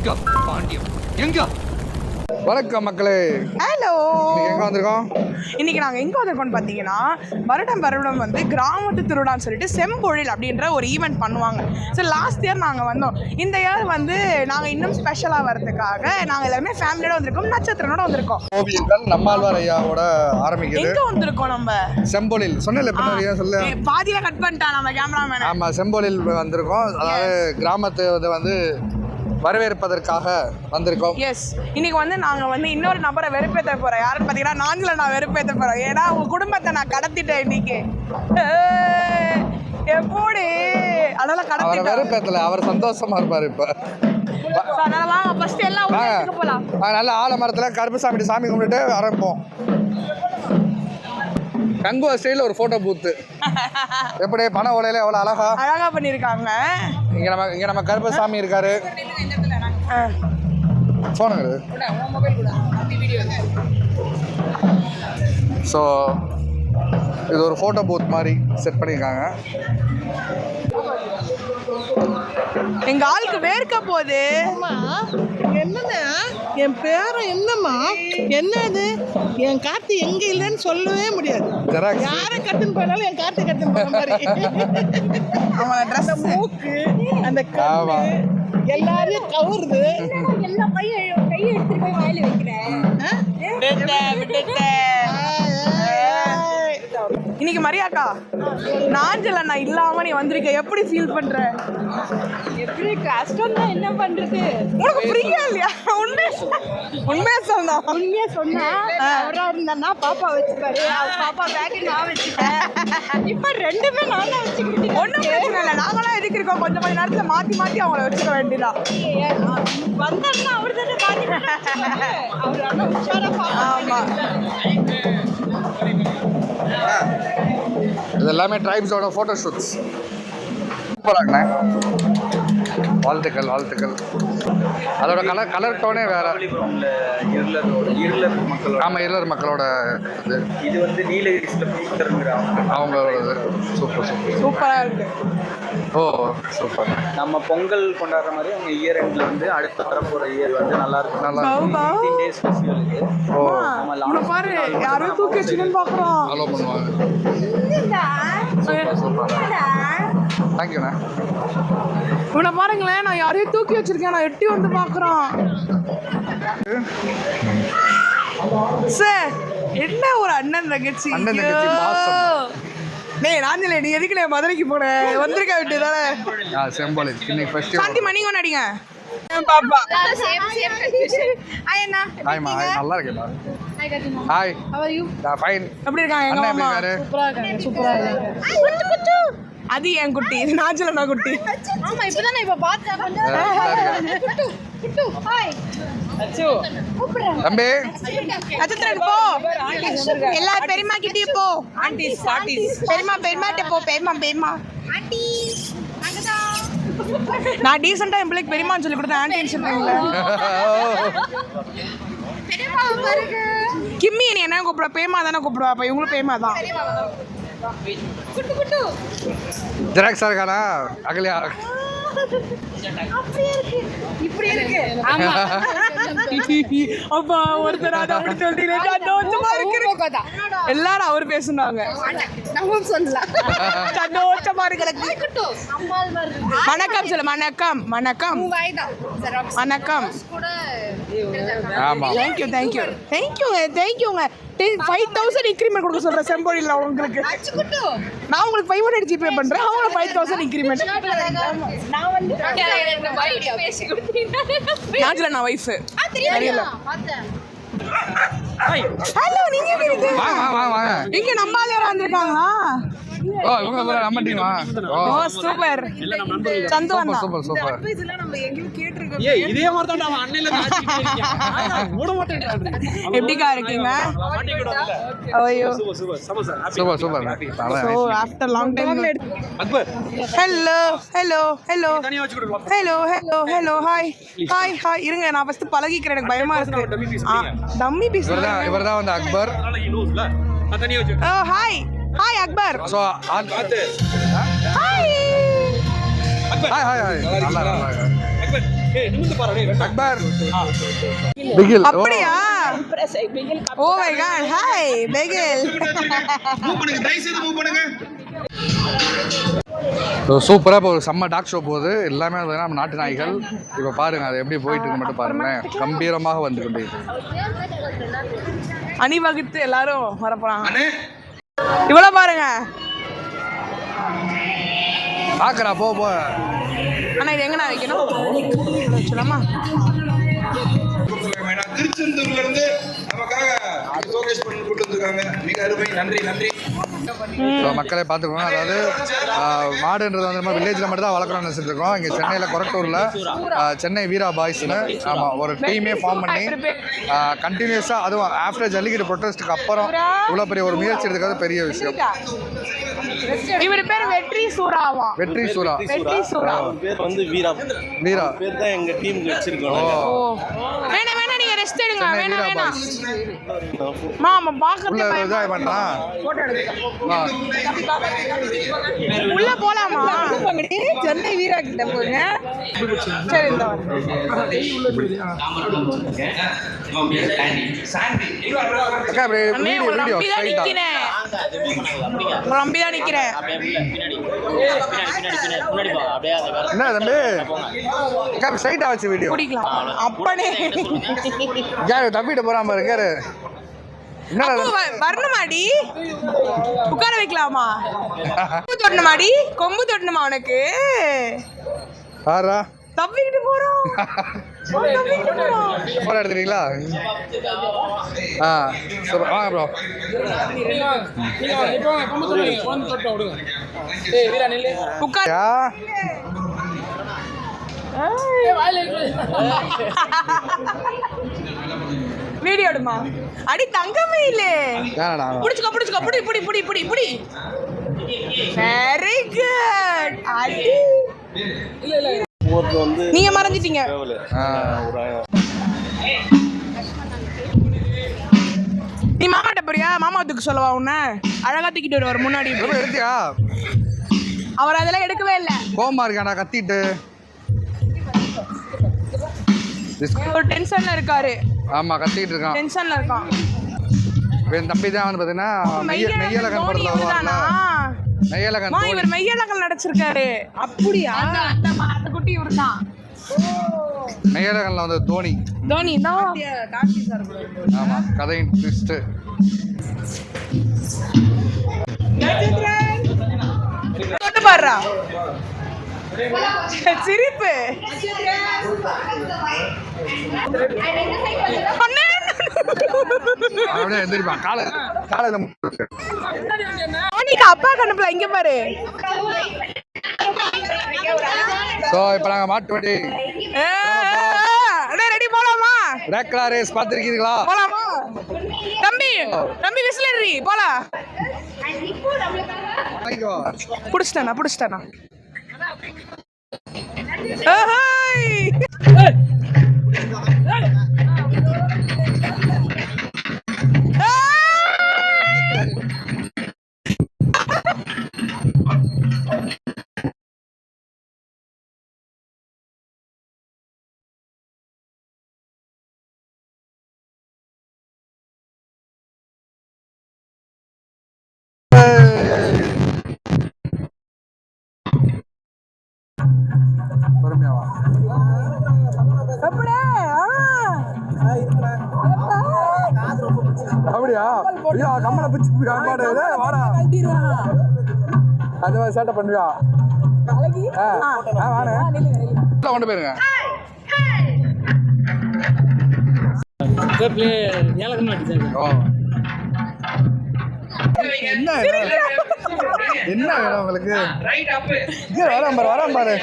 எங்க பாண்டியம் எங்க? வணக்கம் மக்களே. ஹலோ. எங்க வந்திருக்கோம்? இன்னைக்கு நாங்கள் எங்கே வந்திருக்கோம்னு பார்த்தீங்கன்னா, வருடம் வந்து கிராமத்து திருவிழான்னு சொல்லிட்டு செம்பொழில் அப்படின்ற ஒரு ஈவெண்ட் பண்ணுவாங்க. ஸோ லாஸ்ட் இயர் நாங்கள் வந்தோம். இந்த இயர் வந்து நாங்கள் இன்னும் ஸ்பெஷலாக வரதுக்காக நாங்கள் எல்லாருமே ஃபேமிலியோட வந்திருக்கோம், நட்சத்திரனோட வந்திருக்கோம். ஓவியங்கள் நம்மாழ்வார் ஐயாவோட ஆரம்பிக்குது. எங்கே வந்திருக்கோம் நம்ம? செம்பொழில் சொன்னல பின்னாடியா சொல்ல. பாதியில கட் பண்ணிட்டான் நம்ம கேமராமேன். ஆமா, செம்பொழில் வந்திருக்கோம். அதாவது கிராமத்தை வந்து வரவேற்பதற்காக வந்திருக்கோம். எஸ், இன்னைக்கு வந்து நாங்கள் வந்து இன்னொரு நபரை வெறுப்பேற்ற போகிறோம். யாருன்னு பார்த்தீங்கன்னா நான்களை நான் வெறுப்பேற்ற போகிறோம். ஏன்னா அவங்க குடும்பத்தை நான் கடத்திட்டேன் இன்னைக்கு. எப்படி அதெல்லாம் கடத்திட்டேன். வெறுப்பேற்றல, அவர் சந்தோஷமா இருப்பாரு இப்ப. அதனால வாங்க ஃபர்ஸ்ட் எல்லாம் போலாம். நல்ல ஆலமரத்துல கருப்புசாமி சாமி கும்பிட்டுட்டு ஆரம்பிப்போம். கங்குவா ஸ்டைல ஒரு போட்டோ பூத்து எப்படி பண ஓலையில எவ்வளவு அழகா பண்ணிருக்காங்க. இங்க நம்ம கருப்பசாமி இருக்காரு. போனுங்க. ஸோ இது ஒரு ஃபோட்டோ பூத் மாதிரி செட் பண்ணியிருக்காங்க. எங்க ஆளுக்கு வேர்க்க போகுது. என்னண்ணா என் பேரும் என்னம்மா என்னது என் கார்த்தி எங்க இல்லைன்னு சொல்லவே முடியாது. யாரை கட்டுன்னு போனாலும் என் கார்த்தி கட்டுன்னு போன மாதிரி. அவன் ட்ரெஸ் மூக்கு அந்த கண்ணு எல்லாரையும் கவருது. எல்லா கையை எடுத்துட்டு போய் வாயில வைக்கிறேன். இன்னைக்கு மரியாக்கா நாஞ்சல் அண்ணா இல்லாம நீ வந்திருக்க, எப்படி ஃபீல் பண்ற? எப்படி கஷ்டம் தான், என்ன பண்றது? உனக்கு புரியா இல்லையா? உண்மையா சொன்னா அவரா இருந்தா பாப்பா வச்சுப்பாரு, பாப்பா பேக்கு நான் வச்சுப்பேன். இப்ப ரெண்டுமே நான் தான் வச்சுக்கிட்டேன். ஒன்றும் பிரச்சனை இல்லை, நாங்களாம் எதுக்கு இருக்கோம்? கொஞ்சம் நேரத்தில் மாற்றி அவங்கள வச்சுக்க வேண்டியதான். வந்தாருன்னா அவர் தானே மாற்றி அவர் ஆனால் உஷாரா ஆமாம். இது எல்லாமே ட்ரைப்ஸோட ஃபோட்டோ ஷூட்ஸ். சூப்பராங்கண்ணே, வாழ்த்துக்கள். அதோட கலர் டோனே வேற. ஆமாம், இருளர் மக்களோட இது வந்து நீலகிரிஸ்ல அவங்களோட சூப்பராக இருக்கு. ஓ சூப்பர். நம்ம பொங்கல் கொண்டாடுற மாதிரி அவங்க இயர் எண்ட்ல வந்து அடுத்த வரப்போற இயர் வந்து நல்லா இருக்கும். நல்லா ஓ பாரு, யாரும் தூக்கி வச்சுன்னு பார்க்குறோம். அலோ பண்ணுவாங்க. தேங்க்யூண்ணா. இவனை பாருங்களேன், நான் யாரையும் தூக்கி வச்சிருக்கேன், நான் எட்டி வந்து பார்க்குறோம். சார் என்ன ஒரு அண்ணன் தங்கச்சி நாஞ்சலே, நீ எதுக்கு நான் மதுரைக்கு போன? வந்திருக்க வேண்டியதானே. செம்பொழில் இன்னைக்கு ஃபெஸ்டிவல். சாந்தி மணி கொண்டாடிங்க பாப்பா. ஹாய்மா, நல்லா இருக்கேன். Hi, fine. எப்படி இருக்காங்க எங்க அம்மா? சூப்பரா இருக்காங்க. அது என் குட்டி, இது நாஞ்சலனா குட்டி. ஆமா, இப்பதான் இப்ப பார்த்தேன். தம்பி நட்சத்திரன் போ, எல்லா பெரியம்மா கிட்டே போ. ஆன்டிஸ் பெரியம்மா போ. பெரியம்மா ஆண்டி அங்கதான். நான் டீசெண்டா என் பிள்ளைக்கு பெரியம்மான்னு சொல்லி கொடுத்தேன், ஆன்டின்னு சொல்றீங்களா? பெரியம்மா பாருங்க. கிம்மி நீ என்ன கூப்பிடுவா? பேமா தானே கூப்பிடுவா. அப்ப இவங்களும் பேமா தான். ஜெராக்ஸா இருக்கானா? அகலியா இப்படி இருக்கு. ஆமா. அப்பா ஒருத்தர் அதை அப்படி சொல்றீங்க, சந்தோஷமா இருக்கு. எல்லாரும் அவர் பேசுனாங்க, நம்மளும் சொல்லலாம். சந்தோஷமா இருக்கு. வணக்கம் சொல்லு. வணக்கம். ஆமா. தேங்க்யூங்க. 5,000 இன்க்ரிமெண்ட் கொடுக்க சொல்றேன் செம்பொழியில் உங்களுக்கு. நான் உங்களுக்கு 500 ஜிபே பண்றேன், அவங்க 5,000 இன்க்ரிமெண்ட். நான் வந்து நாஞ்சல நான் வைஃப். தெரியல. ஹலோ, நீங்க எப்படி இருக்கு? வாங்க. இங்க நம்ம ஆளு வந்திருக்காங்களா? ஓ இவங்க நம்ம டீமா. ஓ சூப்பர். சந்து வந்தா. சூப்பர். நம்ம எங்கேயும் கேட்டிருக்கோம். இதே மாதிரி தான் அவன் அண்ணன்ல ஆச்சிட்டே இருக்கான். மூட மாட்டேன்றான். எப்படிக்கா இருக்கீங்க? ஐயோ super. So after long time. Akbar hello hi. இருங்க, நான் ஃபர்ஸ்ட் பழகிக்கிறேன், எனக்கு பயமா இருக்கு. Dummy piece. இவர்தான் வந்து அக்பர். தனியா வச்சு. Oh hi Akbar. So hi. Hi. நல்லா. அக்பர் நிமிந்து பாரு டேய் அக்பர் பிகில் அப்படியா oh my God hi Bigil சூப்பராக இப்போ ஒரு செம்ம டாக் ஷோ போகுது. எல்லாமே வந்து நம்ம நாட்டு நாய்கள். இப்போ பாருங்க அது எப்படி போயிட்டு இருக்கு மட்டும் பாருங்களேன். கம்பீரமாக வந்து கொண்டு அணிவகுத்து எல்லாரும் வரப்போறாங்க. இவ்வளவு பாருங்க பாக்குறா போ போ. ஆனா இது எங்க நான் வைக்கணும் சொல்லாமா? திருச்செந்தூர்ல இருந்து நமக்காக ஷோகேஸ் பண்ணி கூட்டு வந்திருக்காங்க. மிக அருமை, நன்றி நன்றி. மக்களே பார்த்துக்கோங்க. அதாவது மாடுன்றது வந்து நம்ம வில்லேஜில் மட்டும் தான் வளர்க்குறோம்னு நினச்சிட்டு இருக்கோம். இங்கே சென்னையில் கொரட்டூரில் சென்னை வீரா பாய்ஸ்னு ஆமாம் ஒரு டீமே ஃபார்ம் பண்ணி கண்டினியூஸாக அதுவும் ஆஃப்டர் ஜல்லிக்கட்டு ப்ரொட்டஸ்ட்டுக்கு அப்புறம் இவ்வளோ பெரிய ஒரு முயற்சி எடுக்கிறது பெரிய விஷயம். இவர் பேர் வெற்றி சூராவா? வெற்றி சூரா. வெற்றி சூரா பேர் வந்து வீரா. வீரா பேர் தான் எங்க டீமுக்கு வச்சிருக்கோம். வேணாம் வேணாம் நீங்க ரெஸ்ட் எடுங்க. வேணாம் வேணாம் மாமா பாக்கறதே பயமா பண்றான். உள்ள போலாமா? சென்னை வீரா கிட்ட போங்க. சரி இந்த நம்பிதான் நிக்கிறேன். என்ன தம்பி ஸ்ட்ரைட்டா வச்சு வீடியோ குடிக்கலாம் அப்பனே தம்பிட்ட போறான் பாருங்க. வரணுமாடி? உட்கார வைக்கலாமா? கொம்பு தொட்டணுமாடி? கொம்பு தொட்டணுமா உனக்கு? ஆறா தப்பிக்கிட்டு போறோம். போட்டோ எடுத்துறீங்களா? சூப்பர் வாங்க ப்ரோ. உட்கார் வீடியோ எடுமா. அடி தங்கமே இல்ல. புடிச்சுக்க புடிச்சுக்க புடி புடி புடி புடி புடி. Very good. அடி நீங்க மறந்துட்டீங்க. நீ மாமாட்ட போறியா? மாமாத்துக்கு சொல்லவா உன்ன? அழகா தூக்கிட்டு வருவார் முன்னாடி. எடுத்தியா? அவர் அதெல்லாம் எடுக்கவே இல்லை. கோமா இருக்கானா கத்திட்டு? ஒரு டென்ஷன்ல இருக்காரு. ஆமா கத்திட்டு இருக்கான். டென்ஷன்ல இருக்கான். என் தம்பி தான் வந்து பாத்தீங்கன்னா மெய்யழகன் படத்துல வருவார்ல. மெய்யழகன் இவர் மெய்யழகன் நடிச்சிருக்காரு. அப்படியா? அந்த குட்டி இவர் தான். மெய்யழகன்ல வந்து தோனி தான் கார்த்தி சார். ஆமா கதையின் ட்விஸ்ட். தொட்டு பாருடா சிரிப்பு. அப்படியே எந்திரிப்பான். காலையில அப்பா கண்ணுல இங்க பாரு. சோ இப்ப நாங்க மாட்டு வண்டி ரெடி போலாமா? ரேக்லா ரேஸ் பாத்திருக்கீங்களா? போலாமா தம்பி? தம்பி விசிலரி போலாம். புடிச்சிட்டானா அப்படியா? ஐயோ கம்மலை பிச்சு வாடா அந்த மாதிரி சேட்டை பண்ணுவியா? கொண்டு போயிருங்க. என்ன வேணும் உங்களுக்கு? வரான் பாரு.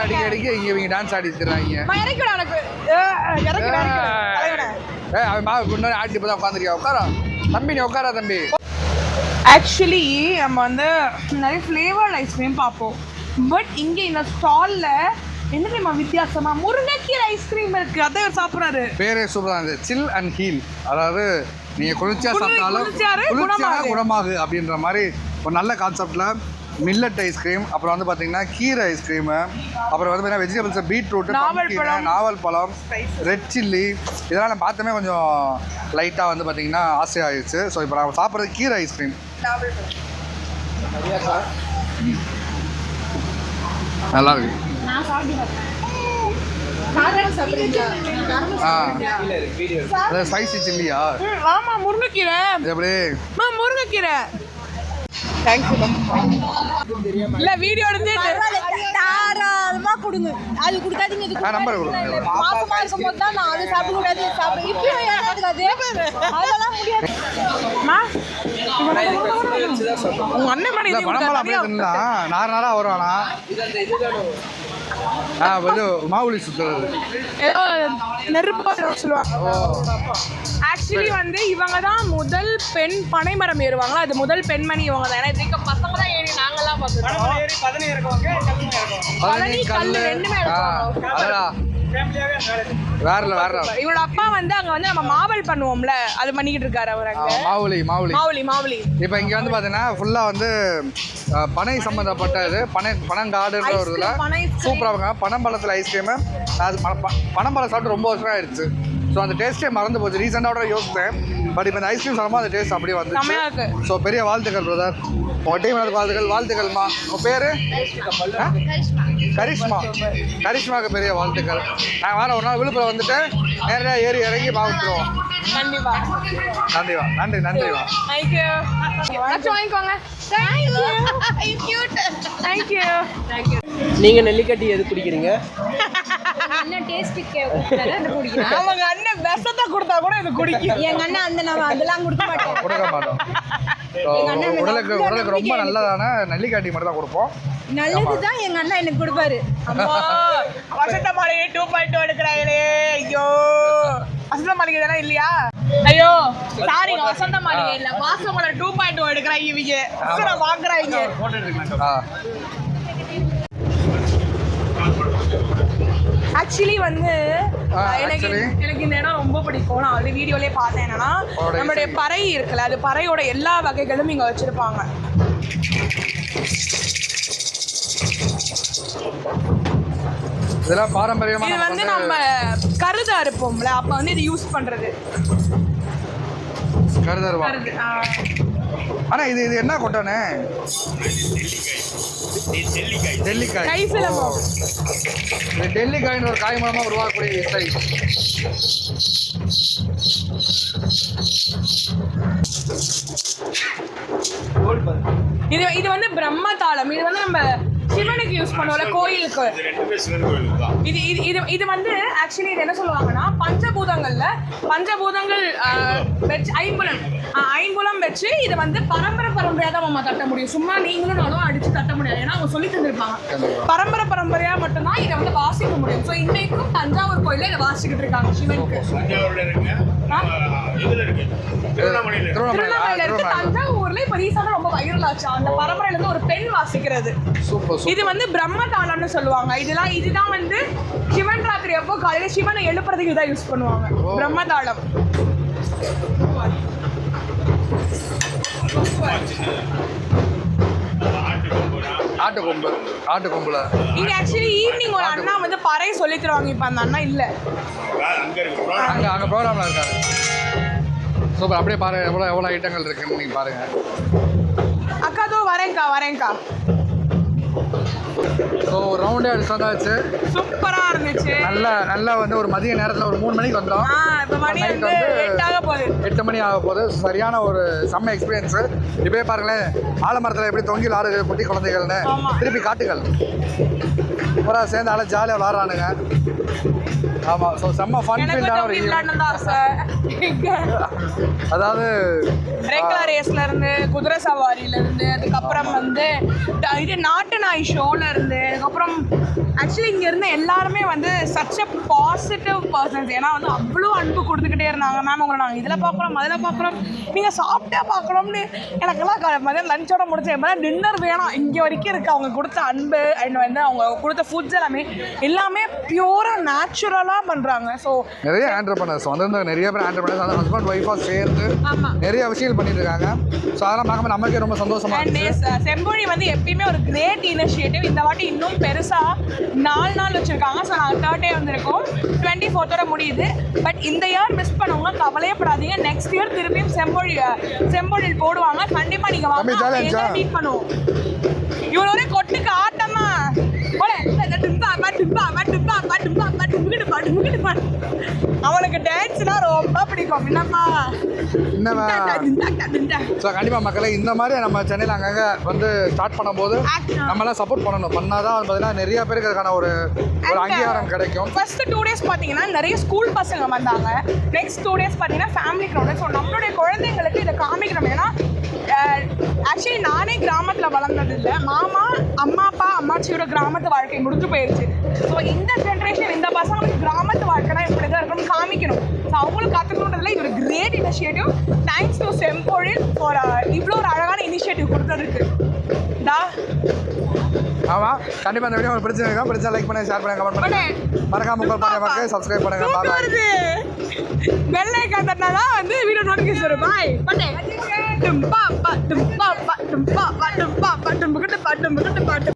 அடிக்கடிக்கு இங்க டான்ஸ் ஆடிட்டு இருக்காங்க. ஆட்டி இப்பதான் உட்காந்துருக்கியா? உட்காரா தம்பி, நீ உட்காரா தம்பி. ஆக்சுவலி நம்ம வந்து நிறைய ஃப்ளேவர்ட் ஐஸ்கிரீம் பார்ப்போம். பட் இங்கே இந்த ஸ்டாலில் என்ன தெரியுமா வித்தியாசமா முருங்கைக்கீரை ஐஸ்கிரீம் இருக்கு. அதான் சாப்பிட்றாரு. பேரே சூப்பராக இருந்தது. சில் அண்ட் ஹீல். அதாவது நீங்கள் குளிர்ச்சியாக சாப்பிட்டாலும் குளிர்ச்சியான குணமாகு அப்படின்ற மாதிரி ஒரு நல்ல கான்செப்டில் மில்லட் ஐஸ்கிரீம், அப்புறம் வந்து பார்த்தீங்கன்னா கீரை ஐஸ்கிரீமு, அப்புறம் வந்து பார்த்தீங்கன்னா வெஜிடபிள்ஸ் பீட்ரூட்டு, நாவல் பழம், ரெட் சில்லி, இதெல்லாம் நான் பார்த்தோமே கொஞ்சம் லைட்டாக வந்து பார்த்தீங்கன்னா ஆசையாகிடுச்சு. ஸோ இப்போ நான் சாப்பிட்றது கீரை ஐஸ்கிரீம். நல்லா இருக்கு. ஸ்பைசி சில்லியா? ஆமா, முருங்கைக்கீரை. எப்படி? முருங்கைக்கீரை. இல்ல வீடியோ எடுத்து தாராளமா கொடுங்க. அது கொடுக்காதீங்க. இது நம்பர் கொடுங்க. மாசமா இருக்கும்போது தான் நான் அதை சாப்பிட கூடாது சாப்பிட இப்போ அதெல்லாம் முடியாது. உங்க அண்ணன் மணி பணம்பழம் அப்படியே தின்னா நாரா வருவானா? மாவுளி சுத்துறது நெருப்பா சொல்லுவாங்க. ஆக்சுவலி வந்து இவங்க தான் முதல் பெண் பனைமரம் ஏறுவாங்களா, அது முதல் பெண்மணி இவங்க தான். ஏன்னா இதுக்கு பசங்க தான் ஏறி நாங்கெல்லாம் பார்த்துருக்கோம். பழனி கல்லு ரெண்டுமே இவரோட அப்பா வந்து அங்க வந்து நம்ம மாவல் பண்ணுவோம்ல, அது பண்ணிக்கிட்டு இருக்காரு அவர் அங்க. மாவுளி. இப்போ இங்க வந்து பாத்தீங்கன்னா ஃபுல்லா வந்து பனை சம்பந்தப்பட்டது, பனங்காடுன்ற ஒரு இதுல சூப்பரா இருக்காங்க. பனம்பழத்துல ஐஸ்கிரீம், அது பனம்பழம் சாப்பிட்டு ரொம்ப வருஷம் ஆயிடுச்சு. ஸோ அந்த டேஸ்ட்டே மறந்து போச்சு. ரீசெண்டாக யோசித்தேன், பட் இப்போ இந்த ஐஸ்கிரீம் சாப்பிடும்போது அந்த டேஸ்ட் அப்படியே வந்துச்சு. ஸோ பெரிய வாழ்த்துக்கள் பிரதர், உங்கள் டீம் வாழ்த்துக்கள்மா. உங்கள் பேர்? கரிஷ்மாவுக்கு பெரிய வாழ்த்துக்கள். நாங்கள் வேறு ஒரு நாள் விழுப்புரம் வந்துட்டு நேரடியாக ஏறி இறங்கி பார்த்துருவோம். நன்றிவா. நீங்க நெல்லிக்கட்டி எது குடிக்கிறீங்க? அண்ணன் டேஸ்ட்டுக்கு குடிக்கிறேன். அவங்க அண்ணன் விஷத்தை கொடுத்தா கூட இது குடிக்கும். எங்க அண்ணன் அந்த நம்ம அதெல்லாம் கொடுக்க மாட்டோம். உடலுக்கு ரொம்ப நல்லதான நெல்லிக்காட்டி மட்டும் தான் கொடுப்போம். நல்லதுதான் எங்க அண்ணன் எனக்கு கொடுப்பாரு. வசந்த மாளிகை 2.2 எடுக்கிறாங்களே. ஐயோ, வசந்த மாளிகை தானே இல்லையா? ஐயோ சாரி, வசந்த மாளிகை இல்ல, வாசமலர் 2.2 எடுக்கிறாங்க. இவங்க வாங்குறாங்க. ஆக்சுவலி வந்து எனக்கு இந்த இடம் ரொம்ப பிடிக்கும். நான் வந்து வீடியோலயே பார்த்தேன். என்னன்னா நம்மளுடைய பறை இருக்குல்ல, அது பறையோட எல்லா வகைகளும் இங்க வச்சிருப்பாங்க. இதெல்லாம் பாரம்பரியமா. இது வந்து நம்ம கருத அறுப்போம்ல, அப்ப வந்து இது யூஸ் பண்றது கருதருவா. ஆனா இது என்ன கொட்டானே? நெல்லிக்காய். நெல்லிக்காய்னு ஒரு காய் மூலமா உருவாக்கக்கூடிய இசை. இது வந்து பிரம்ம தாளம். இது வந்து நம்ம சிவனுக்கு யூஸ் பண்ணுவோம்ல, கோயிலுக்கு. இது வந்து ஆக்சுவலி இது என்ன சொல்லுவாங்கன்னா, பஞ்சபூதங்கள் வச்சு ஐம்புலம் வச்சு இதை வந்து பரம்பரையா தான் நம்ம தட்ட முடியும். சும்மா நீங்களும் நானும் அடிச்சு தட்ட முடியாது. ஏன்னா அவங்க சொல்லி தந்திருப்பாங்க, பரம்பரையா மட்டும்தான் இதை வந்து வாசிக்க முடியும். ஸோ இன்னைக்கும் தஞ்சாவூர் கோயில இதை வாசிக்கிட்டு இருக்காங்க சிவனுக்கு. திருவண்ணாமலையில இருக்கு. தஞ்சாவூர்ல இப்ப ரீசெண்டா ரொம்ப வைரல் ஆச்சு அந்த பரம்பரையில இருந்து ஒரு பெண் வாசிக்கிறது. இது வந்து பிரம்ம தாளம்னு சொல்லுவாங்க. இதுதான் வந்து சிவன் ராத்திரி அப்போ காலையில சிவனை எழுப்புறதுக்கு இதான் யூஸ் பண்ணுவாங்க, பிரம்ம தாளம். ஆட்டுக்கொம்புல இங்க ஆக்சுவலி ஈவினிங் ஒரு அண்ணா வந்து பறை சொல்லி தருவாங்க. இப்ப அந்த அண்ணா இல்ல, அங்க ப்ரோக்ராம்ல இருக்காரு. சூப்பர். அப்படியே பாருங்க எவ்வளோ ஐட்டங்கள் இருக்குன்னு நீங்க பாருங்க. அக்கா தோ வரேன்க்கா. ஸோ ரவுண்டே அடிச்சு வந்தாச்சு. சூப்பரா இருந்துச்சு. நல்லா வந்து ஒரு மதிய நேரத்தில் ஒரு 3 மணிக்கு வந்தோம். இப்போ மணி வந்து 8 மணி ஆக போகுது. சரியான ஒரு செம்ம எக்ஸ்பீரியன்ஸு. இப்போயே பாருங்களேன், ஆலமரத்தில் எப்படி தொங்கி விளாடுது குட்டி குழந்தைகள்னு. திருப்பி காட்டுகள் பூரா சேர்ந்து ஆள ஜாலியாக விளாட்றானுங்க. ஆமாம். ஸோ செம்ம ஃபன் ஃபீல்டான ஒரு அதாவது ரெகுலர் ரேஸ்ல இருந்து, குதிரை சவாரியில இருந்து, அதுக்கப்புறம் வந்து இது நாட்டு நாய் ஷோல இருந்து, அதுக்கப்புறம் ஆக்சுவலி இங்க இருந்த எல்லாருமே வந்து சச் அ பாசிட்டிவ் பர்சன்ஸ். ஏன்னா வந்து அவ்வளோ அன்பு கொடுத்துக்கிட்டே இருந்தாங்க. மேம் உங்களை நாங்கள் இதில் பார்க்குறோம், அதில் பார்க்குறோம், நீங்கள் சாப்பிட்டா பார்க்கணும்னு எனக்கெல்லாம் மதியம் லஞ்சோட முடிச்ச மாதிரி டின்னர் வேணாம். இங்கே வரைக்கும் இருக்குது அவங்க கொடுத்த அன்பு அண்ட் வந்து அவங்க கொடுத்த ஃபுட்ஸ் எல்லாமே பியூராக நேச்சுரலாக பண்ணுறாங்க. ஸோ நிறைய ஆண்டர்பிரனர்ஸ் வந்து நிறைய பேர் ஆண்டர்பிரனர்ஸ் அந்த ஹஸ்பண்ட் ஒய்ஃபாக சேர்ந்து நிறைய விஷயங்கள் பண்ணிட்டு இருக்காங்க. ஸோ அதெல்லாம் பார்க்கும்போது நமக்கே ரொம்ப சந்தோஷமா இருக்கு. செம்பொழி வந்து எப்பயுமே ஒரு கிரேட் இனிஷியேட்டிவ். இந்த வாட்டி இன்னும் பெருசாக 4 நாள் வச்சுருக்காங்க. ஸோ நாங்கள் 3rd day வந்திருக்கோம், 24th முடியுது. பட் இந்த இயர் மிஸ் பண்ணவங்க கவலையப்படாதீங்க. நெக்ஸ்ட் இயர் திருப்பியும் செம்பொழில் போடுவாங்க. கண்டிப்பாக நீங்கள் வாங்க, மீட் பண்ணுவோம். இவ்வளோ ஒரே கொட்டுக்கு ஆட்டமா அவனுக்கு டான்ஸ்னா ரொம்ப பிடிக்கும். என்னம்மா ஸோ கண்டிப்பாக மக்களே இந்த மாதிரி நம்ம சென்னையில் அங்கங்கே வந்து ஸ்டார்ட் பண்ணும்போது நம்மளாம் சப்போர்ட் பண்ணாதான் பார்த்தீங்கன்னா நிறைய பேருக்கு அதுக்கான ஒரு அங்கீகாரம் கிடைக்கும். ஃபர்ஸ்ட் 2 days பார்த்தீங்கன்னா நிறைய ஸ்கூல் பசங்க வந்தாங்க. நெக்ஸ்ட் 2 days பார்த்தீங்கன்னா ஃபேமிலி க்ரௌடு. ஸோ நம்மளுடைய குழந்தைங்களுக்கு இதை காமிக்கிறோம். ஏன்னா ஆக்சுவலி நானே கிராமத்தில் வளர்ந்தது இல்லை. மாமா அம்மா அப்பா அம்மாச்சியோட கிராமத்து வாழ்க்கை முடிஞ்சு போயிடுச்சு. ஸோ இந்த ஜென்ரேஷன் இந்த பசங்களுக்கு கிராமத்து வாழ்க்கைனா இப்படி தான் இருக்கணும்னு காமிக்கணும். ஸோ அவங்களும் கற்றுக்கணுன்றதுல இது ஒரு great initiative. Thanks to Sembozhil for இவ்வளோ ஒரு அழகான இனிஷியேட்டிவ் கொடுத்ததுக்கு. ஆமாம், கண்டிப்பாக இந்த வீடியோ உங்களுக்கு பிடிச்சிருக்கோம். பிடிச்சா லைக் பண்ணுங்க, ஷேர் பண்ணுங்க, கமெண்ட் பண்ணுங்க. மறக்காம உங்கள் பாருங்க, சப்ஸ்கிரைப் பண்ணுங்க. பெல் ஐகான் தட்டினா தான் வந்து வீடியோ நோட்டிஃபிகேஷன் வரும். பாய் பட்டே டும் பா பா டும் பா பா டும் பா பா டும் பா பா டும் பா டும் பா டும் பா